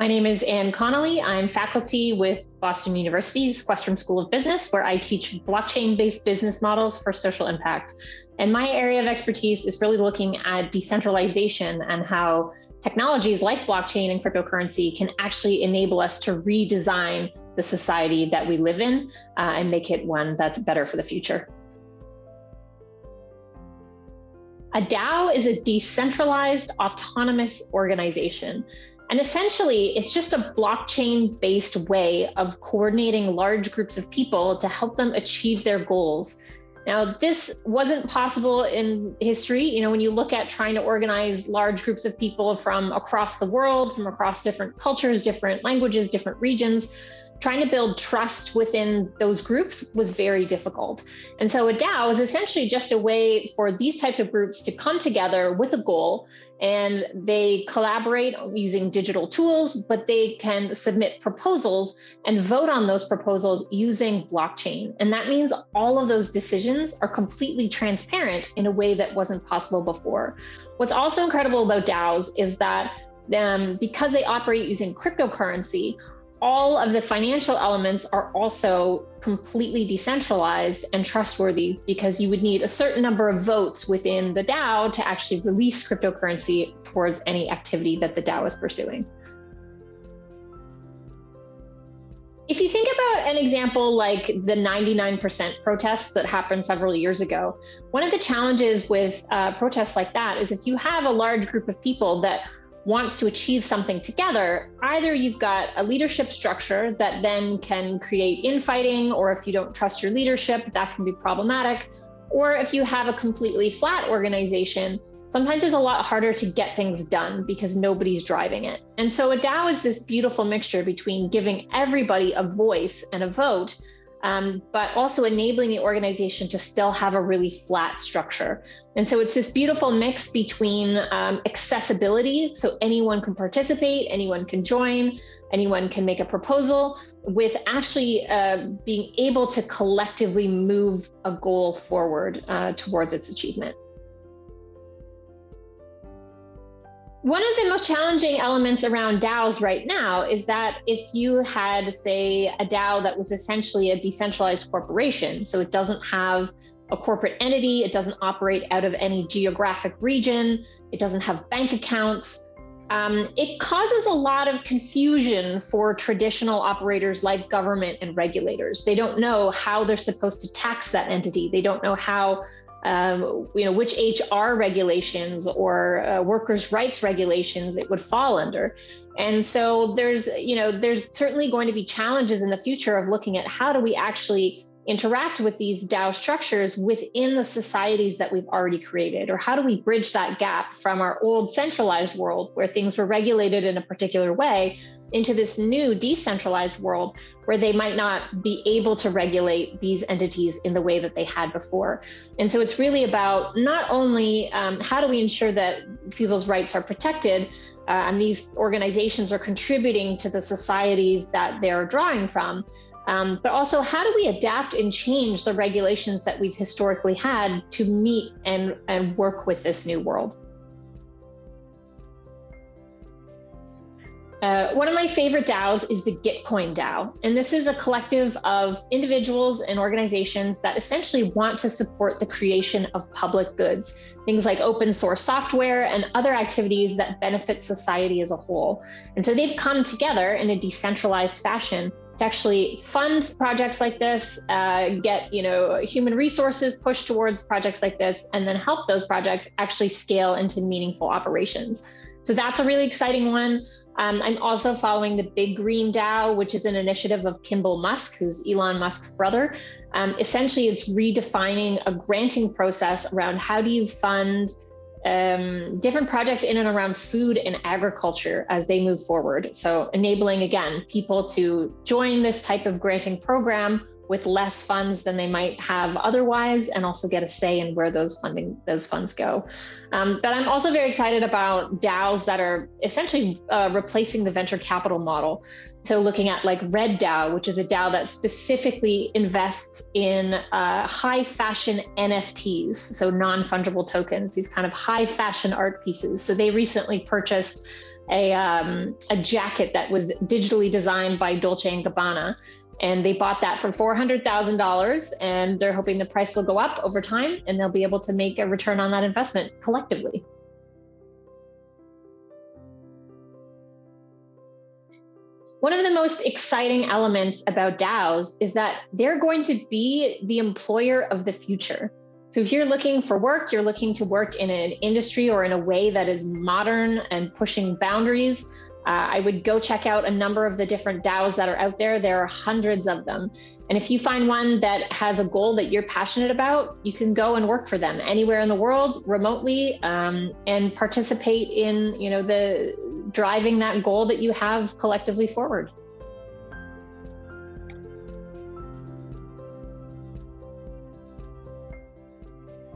My name is Anne Connelly. I'm faculty with Boston University's Questrom School of Business, where I teach blockchain-based business models for social impact. And my area of expertise is really looking at decentralization and how technologies like blockchain and cryptocurrency can actually enable us to redesign the society that we live in and make it one that's better for the future. A DAO is a decentralized autonomous organization. And essentially, it's just a blockchain-based way of coordinating large groups of people to help them achieve their goals. Now, this wasn't possible in history. When you look at trying to organize large groups of people from across the world, from across different cultures, different languages, different regions, trying to build trust within those groups was very difficult. And so a DAO is essentially just a way for these types of groups to come together with a goal, and they collaborate using digital tools, but they can submit proposals and vote on those proposals using blockchain. And that means all of those decisions are completely transparent in a way that wasn't possible before. What's also incredible about DAOs is that because they operate using cryptocurrency, all of the financial elements are also completely decentralized and trustworthy, because you would need a certain number of votes within the DAO to actually release cryptocurrency towards any activity that the DAO is pursuing. If you think about an example like the 99% protests that happened several years ago, one of the challenges with protests like that is if you have a large group of people that wants to achieve something together, either you've got a leadership structure that then can create infighting, or if you don't trust your leadership, that can be problematic. Or if you have a completely flat organization, sometimes it's a lot harder to get things done because nobody's driving it. And so a DAO is this beautiful mixture between giving everybody a voice and a vote, but also enabling the organization to still have a really flat structure. And so it's this beautiful mix between accessibility, so anyone can participate, anyone can join, anyone can make a proposal, with actually being able to collectively move a goal forward towards its achievement. One of the most challenging elements around DAOs right now is that if you had, say, a DAO that was essentially a decentralized corporation, so it doesn't have a corporate entity, it doesn't operate out of any geographic region, it doesn't have bank accounts, it causes a lot of confusion for traditional operators like government and regulators. They don't know how they're supposed to tax that entity. They don't know how which HR regulations or workers' rights regulations it would fall under. And so there's certainly going to be challenges in the future of looking at how do we actually interact with these DAO structures within the societies that we've already created, or how do we bridge that gap from our old centralized world where things were regulated in a particular way into this new decentralized world where they might not be able to regulate these entities in the way that they had before. And so it's really about not only how do we ensure that people's rights are protected and these organizations are contributing to the societies that they're drawing from, but also how do we adapt and change the regulations that we've historically had to meet and work with this new world. One of my favorite DAOs is the Gitcoin DAO. And this is a collective of individuals and organizations that essentially want to support the creation of public goods, things like open source software and other activities that benefit society as a whole. And so they've come together in a decentralized fashion to actually fund projects like this, get human resources pushed towards projects like this, and then help those projects actually scale into meaningful operations. So that's a really exciting one. I'm also following the Big Green DAO, which is an initiative of Kimball Musk, who's Elon Musk's brother. Essentially, it's redefining a granting process around how do you fund different projects in and around food and agriculture as they move forward. So enabling, again, people to join this type of granting program with less funds than they might have otherwise, and also get a say in where those funds go. But I'm also very excited about DAOs that are essentially replacing the venture capital model. So looking at like Red DAO, which is a DAO that specifically invests in high fashion NFTs, so non-fungible tokens, these kind of high fashion art pieces. So they recently purchased a jacket that was digitally designed by Dolce & Gabbana. And they bought that for $400,000, and they're hoping the price will go up over time and they'll be able to make a return on that investment collectively. One of the most exciting elements about DAOs is that they're going to be the employer of the future. So if you're looking for work, you're looking to work in an industry or in a way that is modern and pushing boundaries, I would go check out a number of the different DAOs that are out there. There are hundreds of them. And if you find one that has a goal that you're passionate about, you can go and work for them anywhere in the world, remotely, and participate in, the driving that goal that you have collectively forward.